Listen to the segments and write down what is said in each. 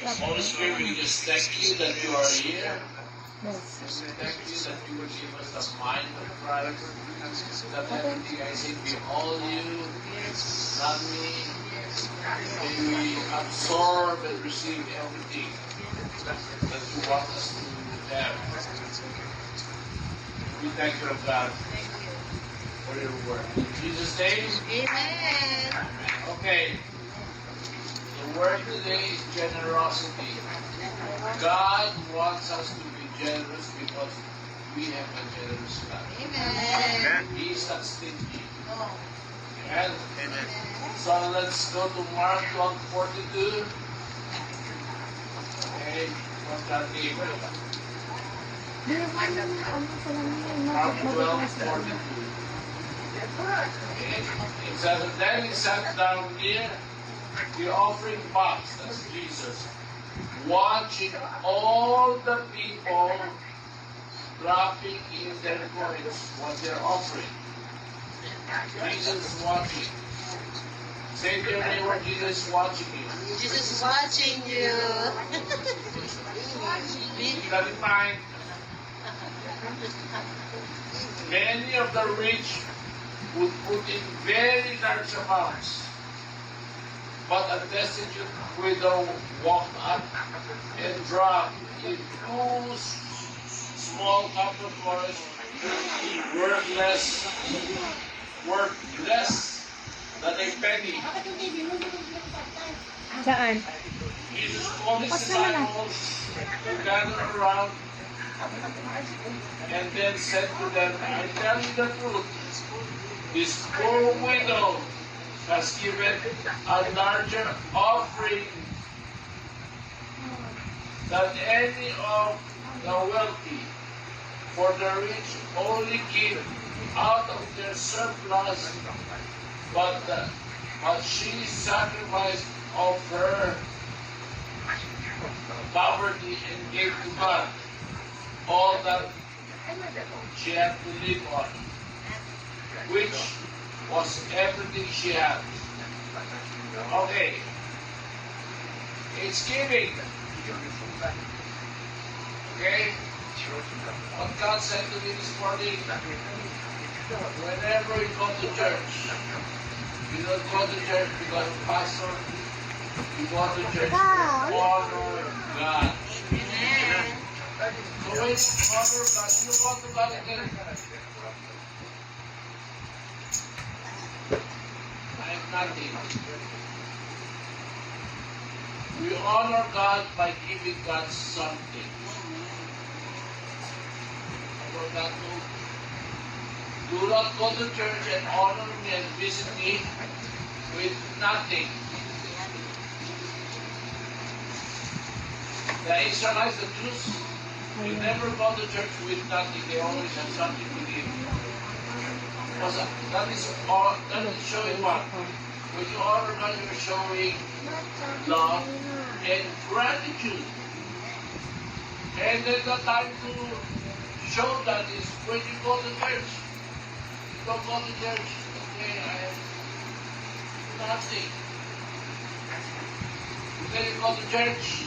Holy Spirit, we just thank you that you are here. We thank you that you will give us the mind of Christ, that everything I say be all you, not me. May we absorb and receive everything that you want us to have. We thank you, God, for your word. In Jesus' name. Amen. Okay. The word today is generosity. God wants us to be generous because we have a generous God. Amen. He is not stingy. Amen. Amen. So let's go to Mark 12:42. Okay, what God gave us. Mark 12:42. It says, and then he sat down near the offering box, that's Jesus, watching all the people dropping in their coins, what they're offering. Jesus is watching. Say to your neighbor, Jesus is watching you. Jesus is watching you. Keep that in mind. Many of the rich would put in very large amounts, but a destitute widow walked up and dropped in two small copper coins, worth less than a penny. Saan? Jesus called his disciples to gather around and then said to them, I tell you the truth, this poor widow has given a larger offering than any of the wealthy, for the rich only give out of their surplus, but she sacrificed of her poverty and gave to God all that she had to live on, which was everything she had. Okay. It's giving. Okay? What God said to me this morning, whenever you go to church, you don't go to church because of pastor, you go to church to honor God. Amen. So when you honor God, you go to God again. I have nothing. We honor God by giving God something. For that do not go to church and honor me and visit me with nothing. The Israelites, the Jews, they never go to church with nothing. They always have something to give. Because that is showing what? When you honor God, you're showing love and gratitude. And then the time to show that is when you go to church. You don't go to church, okay, I have nothing. Then you go to church,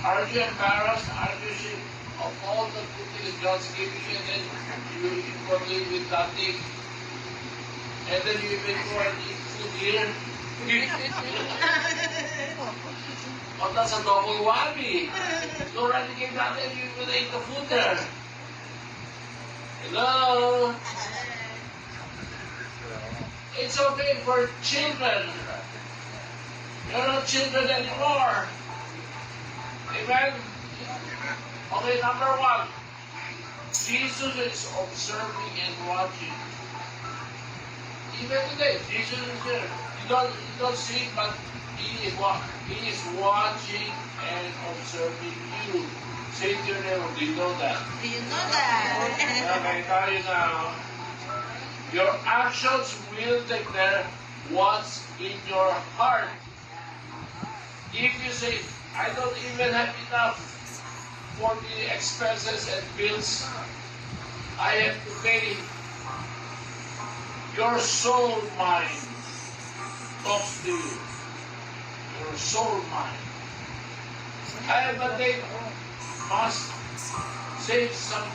aren't you embarrassed? Aren't you ashamed of all the good things God's giving you, and then you probably with nothing? And then you even go and eat food here. Oh, that's a double whammy. You already gave nothing, you even ate the food there. Hello? It's okay for children. You're not children anymore. Amen? Okay, number one. Jesus is observing and watching. Even today, Jesus is there. You don't see it, but He is watching and observing you. Say to your neighbor, do you know that? Do you know that? Okay, tell you now. Your actions will declare what's in your heart. If you say, I don't even have enough for the expenses and bills I have to pay, your soul mind talks to you. Your soul mind. But they must save some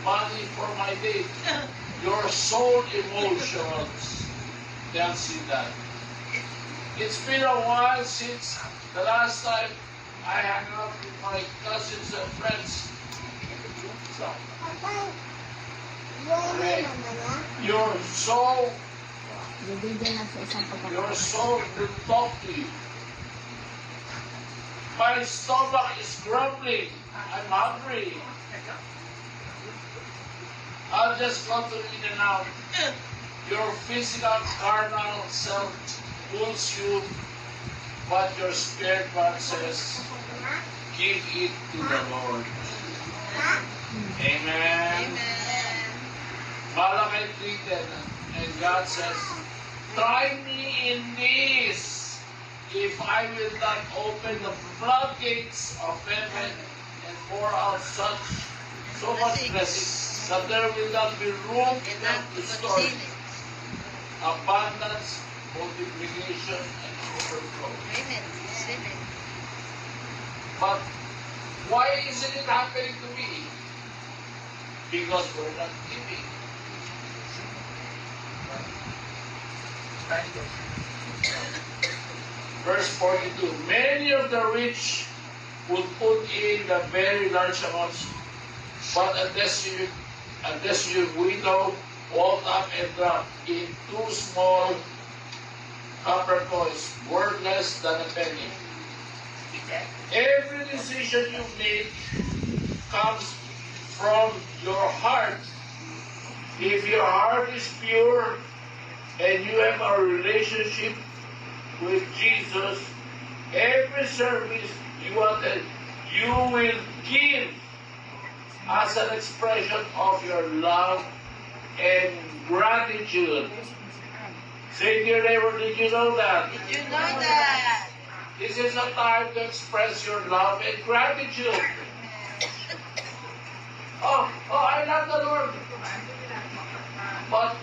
money for my date. Your soul emotions can't see that. It's been a while since the last time I hung out with my cousins and friends. So, okay. Your soul will talk to you. My stomach is grumbling. I'm hungry. I'll just go to in and out. Your physical, carnal self pulls you, but your spirit man says, give it to the Lord. Amen. Malachi 3:10, and God says, try me in this, if I will not open the floodgates of heaven and pour out so much blessing that there will not be room enough to store it. Abundance, multiplication, and overflow. But why isn't it happening to me? Because we're not giving. Verse 42, many of the rich would put in the very large amounts, but a destitute widow walked up and dropped in 2 small copper coins, worth less than a penny. Every decision you make comes from your heart. If your heart is pure and you have a relationship with Jesus, every service you attend, you will give as an expression of your love and gratitude. Say to your neighbor, did you know that? Did you know that? This is a time to express your love and gratitude. Oh, I love the Lord. But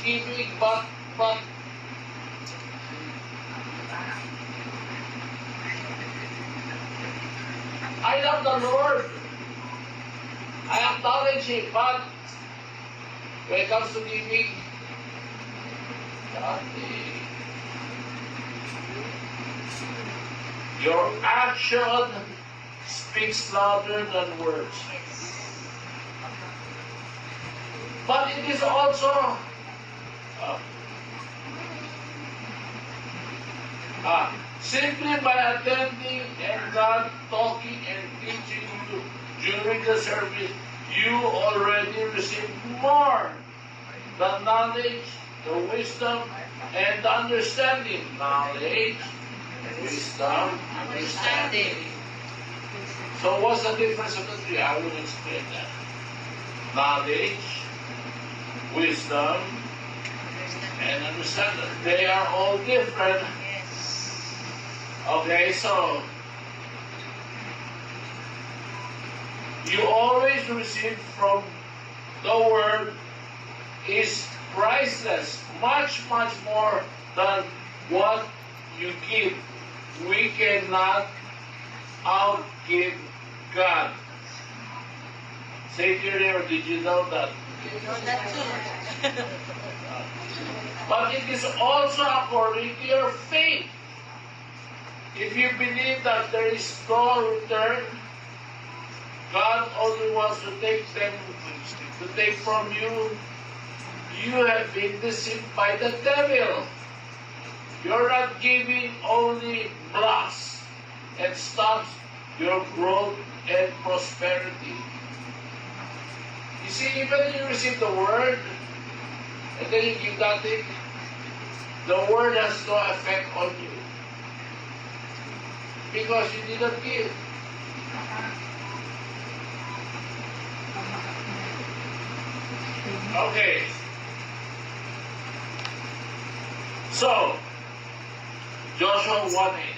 giving, but I love the Lord. I acknowledge Him, but when it comes to giving, your action speaks louder than words. But it is also simply by attending and God talking and teaching you during the service, you already receive more. The knowledge, the wisdom, and the understanding. Knowledge, wisdom, understanding. So what's the difference of the three? I will explain that. Knowledge, wisdom, and understanding. They are all different. Okay, so you always receive from the Word is priceless, much more than what you give. We cannot outgive God. Say to your neighbor, did you know that? You know that too. But it is also according to your faith. If you believe that there is no return, God only wants to take from you, you have been deceived by the devil. You're not giving only blocks and stops your growth and prosperity. You see, even if you receive the word and then you give nothing, the word has no effect on you because you didn't give. Okay. So, Joshua 1:8.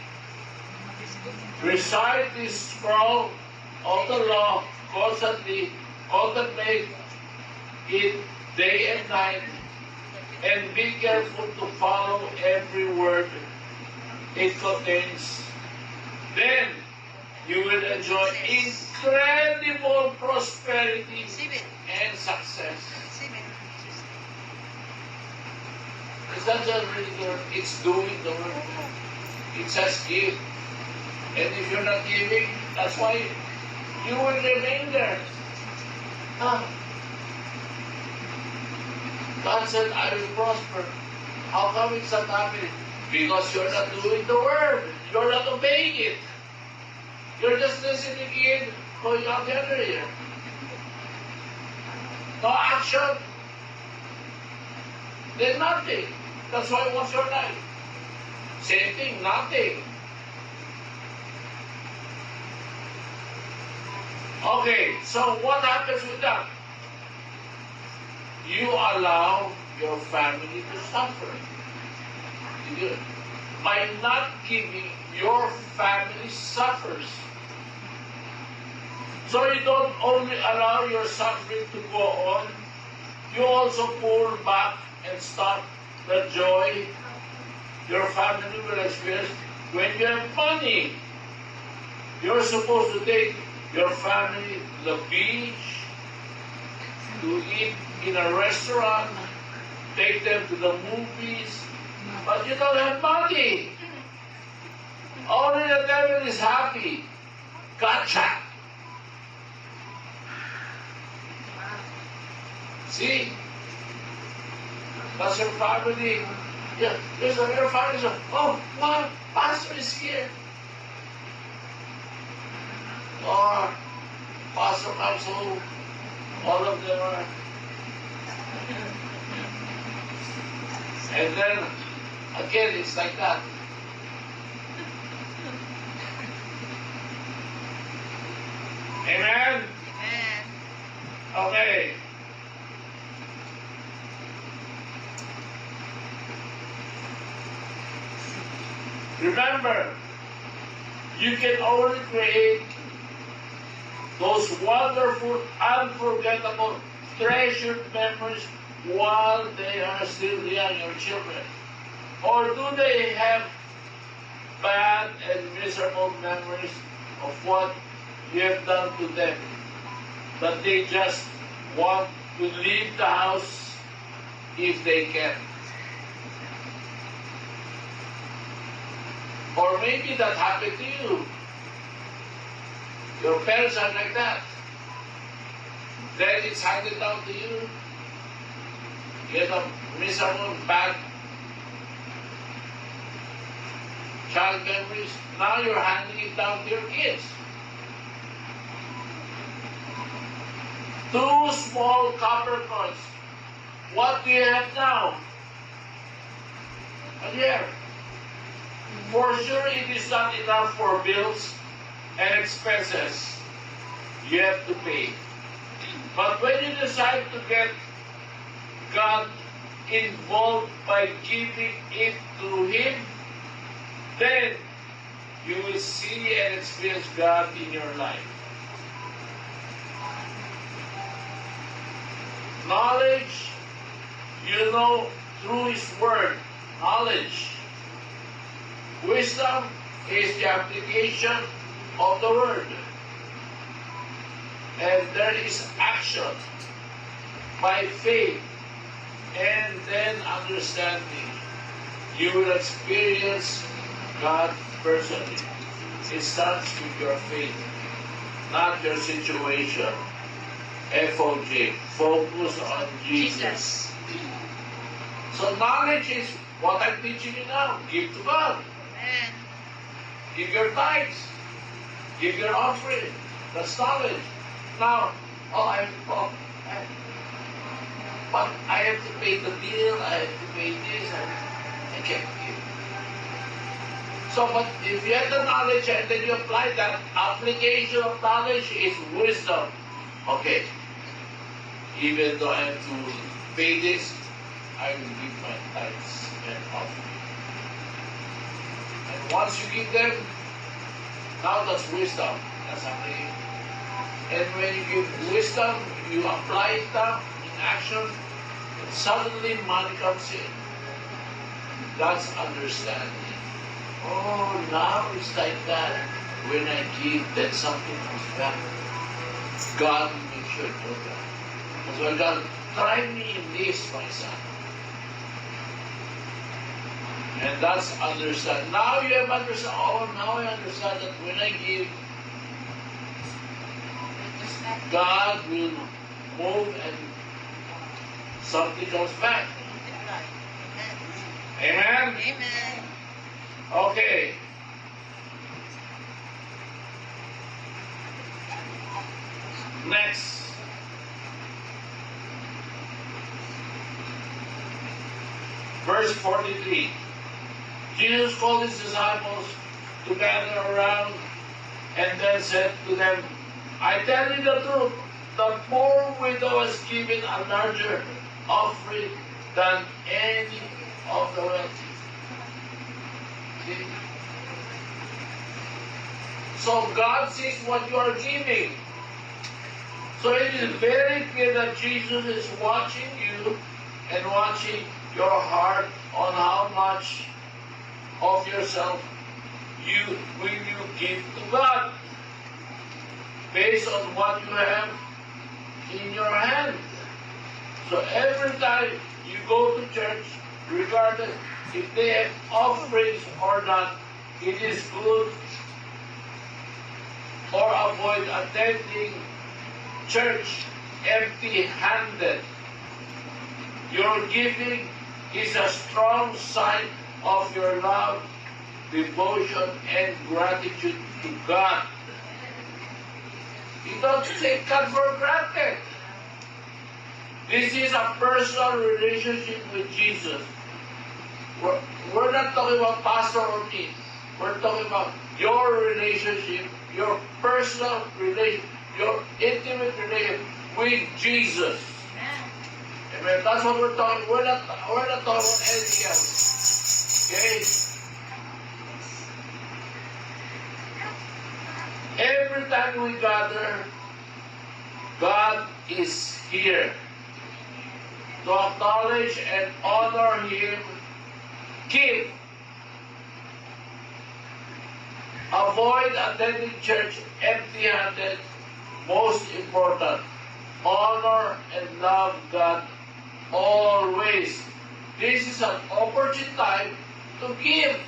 Recite this scroll of the law constantly, contemplate it day and night, and be careful to follow every word it contains. Then You will enjoy incredible prosperity Receive it. and success. Receive it. It's not just reading the word, it's doing the word. It says give. And if you're not giving, that's why you will remain there. Huh? God said, I will prosper. How come it's not happening? Because you're not doing the word. You're not obeying it. You're just listening in, going out the other ear. No action. Then nothing. That's why what's your life? Same thing, nothing. Okay, so what happens with that? You allow your family to suffer. By not giving, your family suffers. So you don't only allow your suffering to go on, you also pull back and stop the joy your family will experience when you have money. You're supposed to take your family to the beach, to eat in a restaurant, take them to the movies, but you don't have money. Only the devil is happy. Gotcha. See? That's your family. Yeah, your family says, oh, wow, pastor is here. Or pastor comes home. All of them are. And then, again, it's like that. Amen? Amen. Okay. Remember, you can only create those wonderful, unforgettable, treasured memories while they are still young, your children. Or do they have bad and miserable memories of what you have done to them, that they just want to leave the house if they can? Or maybe that happened to you. Your parents are like that. Then it's handed down to you. You have a miserable, bad child memories. Now you're handing it down to your kids. 2 small copper coins. What do you have now? A year. For sure, it is not enough for bills and expenses you have to pay. But when you decide to get God involved by giving it to Him, then you will see and experience God in your life. Knowledge, you know through His Word. Knowledge. Wisdom is the application of the Word. And there is action by faith and then understanding. You will experience God personally. It starts with your faith, not your situation. FOJ, focus on Jesus. So knowledge is what I'm teaching you now. Give to God. Amen. Give your tithes. Give your offering. That's knowledge. Now, but I have to pay the bill, I have to pay this, I can't give. So, but if you have the knowledge and then you apply that, application of knowledge is wisdom. Okay, even though I have to pay this, I will give my tithes and offering. And once you give them, now that's wisdom. That's application. And when you give wisdom, you apply it now in action, and suddenly money comes in. That's understanding. Oh, now it's like that. when I give, then something comes back. God will make sure to do that. That's why God, try me in this, my son. And that's understand. Now you have understand. Oh, now I understand that when I give, God will move and something comes back. Amen? Amen. Okay. Next. Verse 43. Jesus called his disciples to gather around and then said to them, I tell you the truth, the poor widow has given a larger offering than any of the wealthy. See? So God sees what you are giving. So it is very clear that Jesus is watching you and watching your heart on how much of yourself you give to God based on what you have in your hand. So every time you go to church, regardless if they have offerings or not, it is good or avoid attending church empty-handed. Your giving is a strong sign of your love, devotion, and gratitude to God. You don't take God for granted. This is a personal relationship with Jesus. We're not talking about pastor or me. We're talking about your relationship, your personal relationship, your intimate relationship with Jesus. Amen. That's what we're talking. We're not talking about anything else. Okay? Every time we gather, God is here to acknowledge and honor Him. Give. Avoid attending church empty-handed. Most important, honor and love God always. This is an opportune time to give.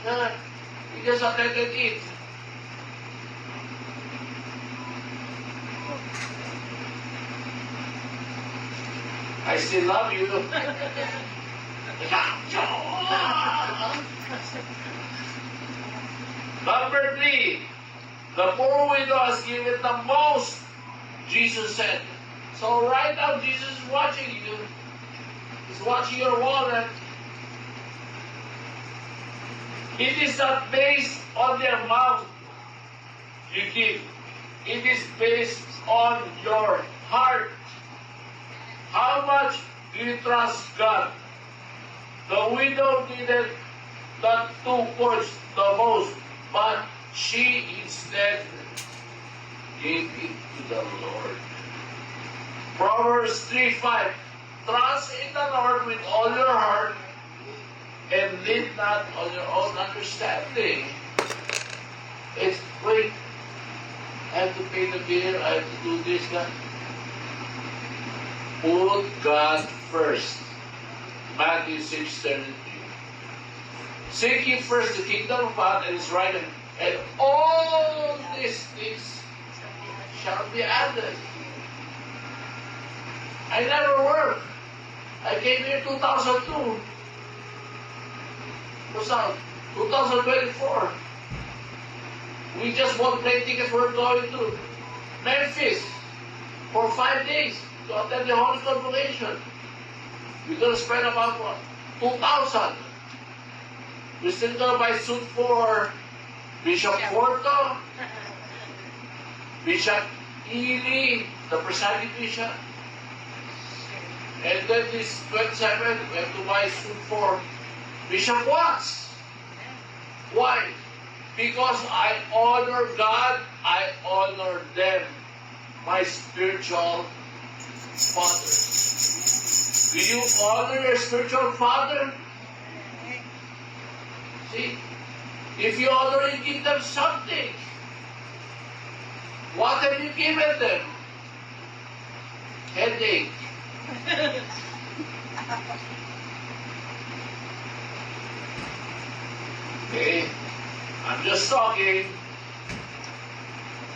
We just attended it. I still love you. Number 3, the poor widow has given the most, Jesus said. So right now, Jesus is watching you. He's watching your wallet. It is not based on the amount you give. It is based on your heart. How much do you trust God? The widow needed not 2 points the most, but she instead gave it to the Lord. Proverbs 3:5. Trust in the Lord with all your heart and lean not on your own understanding. It's, wait, I have to pay the bill, I have to do this, that. Put God first. Matthew 6:33. Seek ye first the kingdom of God and His righteousness, and all these things shall be added. I never worked. I came here 2002. What's up? 2024. We just bought plane tickets. We're going to Memphis for 5 days to attend the Holy Convocation. We're going to spend about what? 2,000. We're still going to buy suit for Bishop Porto, Bishop Ely, the presiding bishop. And then this 27, we have to buy suit for Bishop Watts. Why? Because I honor God, I honor them, my spiritual fathers. Do you honor your spiritual father? See? If you already give them something, what have you given them? Headache. Okay? I'm just talking.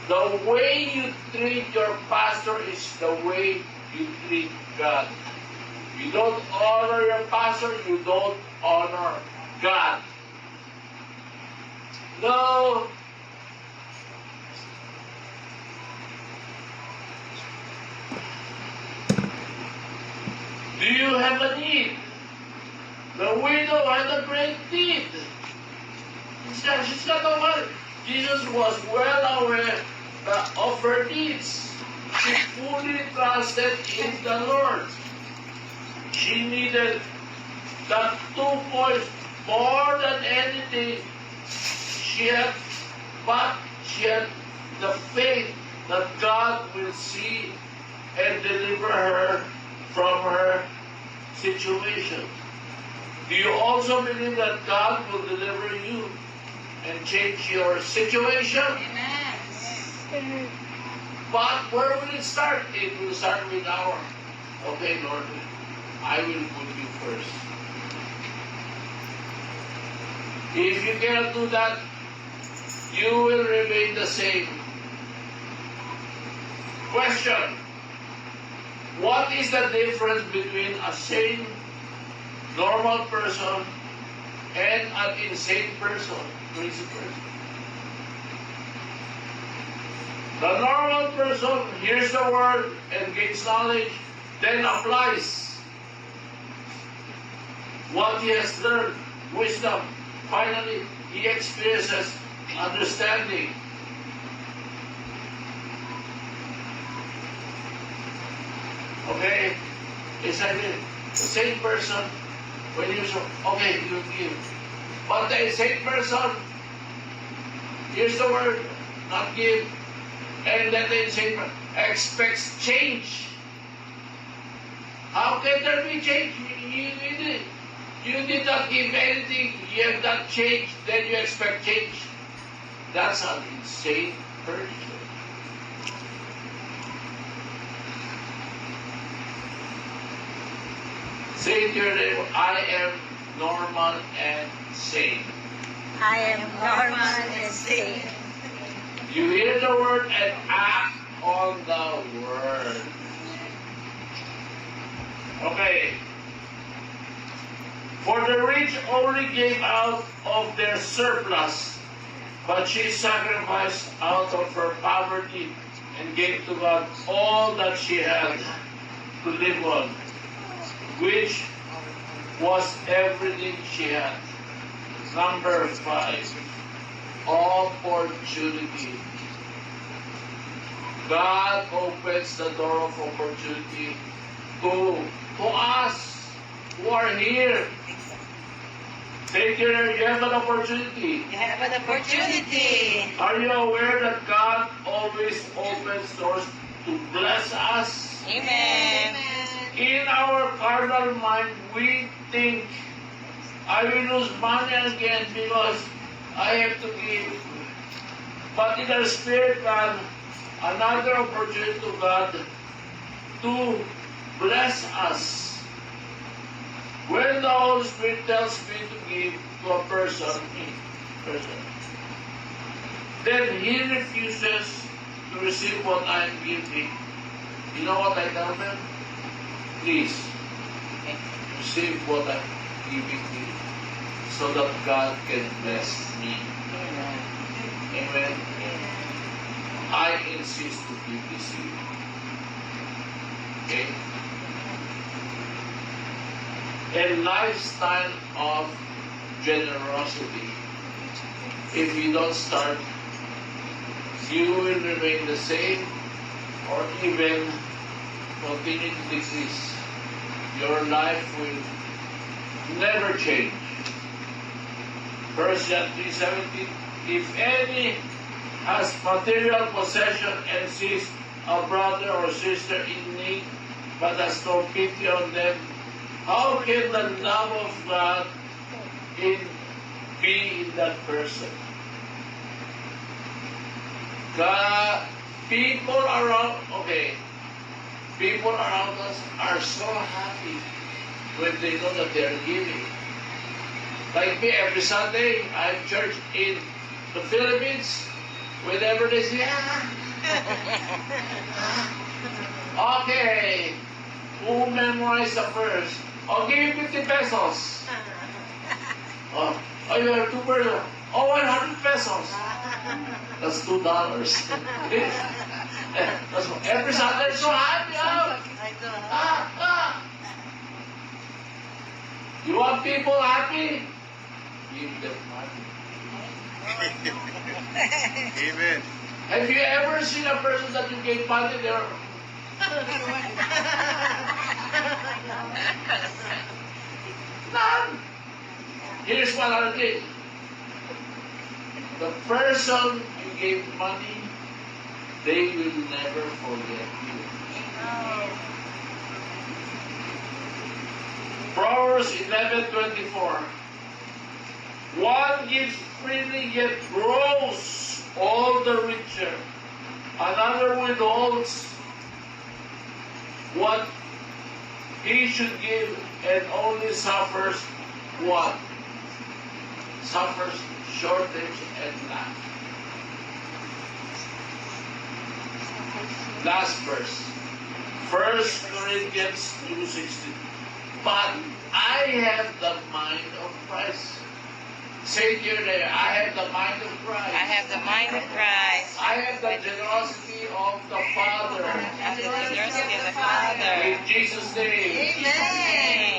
The way you treat your pastor is the way you treat God. You don't honor your pastor, you don't honor God. No. Do you have a need? The widow had a great need. She's got no money. Jesus was well aware of her needs. She fully trusted in the Lord. She needed that 2 points more than anything. She had the faith that God will see and deliver her from her situation. Do you also believe that God will deliver you and change your situation? Amen. But where will it start? It will start with okay, Lord, I will put you first. If you cannot do that, you will remain the same. Question: what is the difference between a sane, normal person and an insane person, crazy person? The normal person hears the word and gains knowledge, then applies what he has learned, wisdom. Finally, he experiences understanding. Okay? It's like the same person, when you say, okay, you give. But the same person hears the word, not give, and then the same person expects change. How can there be change? You did not give anything, you have not changed, then you expect change. That's an insane person. Say to your neighbor, I am normal and sane. I am normal and sane. You hear the word and act on the word. Okay. For the rich only gave out of their surplus, but she sacrificed out of her poverty and gave to God all that she had to live on, which was everything she had. Number 5, opportunity. God opens the door of opportunity to us who are here. Take care, you have an opportunity. You have an opportunity. Are you aware that God always opens doors to bless us? Amen. In our carnal mind, we think, I will lose money again because I have to give. But in our spirit, God, another opportunity to God to bless us. When the Holy Spirit tells me to give to a person, then he refuses to receive what I am giving. You know what I tell them? Please, receive what I'm giving you so that God can bless me. Amen. I insist to give this to you. Okay? A lifestyle of generosity. If you don't start, you will remain the same or even continue to decrease. Your life will never change. 1 John 3:17, if any has material possession and sees a brother or sister in need but has no pity on them, how can the love of God in be in that person. People around us are so happy when they know that they're giving. Like me, every Sunday, I have church in the Philippines. Whenever they say, okay, who memorized the verse? I'll give you 50 pesos. Oh, you have 2 persons. Oh, 100 pesos. That's $2. Every Sunday, they're so happy. You want people happy? Give them money. Amen. Have you ever seen a person that you gave money? They're none. Here's one other thing. The person you gave money, they will never forget you. Proverbs 11:24. One gives freely yet grows all the richer. Another withholds what he should give and only suffers what? Suffers shortage and lack. Last verse. 1 Corinthians 2:16. But I have the mind of Christ. Say to your neighbor, I have the mind of Christ. I have the mind of Christ. I have the generosity of the Father. I have the generosity of the Father. In Jesus' name. Amen.